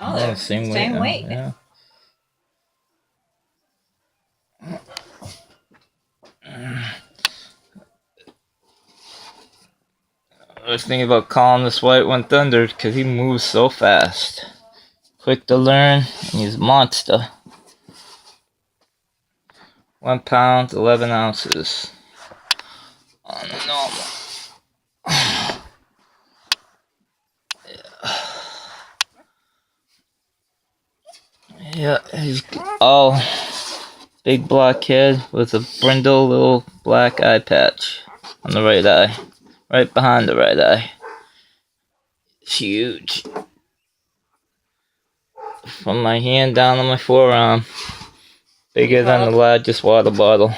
Oh, they're same weight. Yeah. I was thinking about calling this white one Thunder because he moves so fast. Quick to learn, and he's a monster. 1 pound, 11 ounces. On the normal. Yeah, he's all big black head with a brindle little black eye patch on the right eye. Right behind the right eye. It's huge. From my hand down to my forearm. Bigger than the largest water bottle.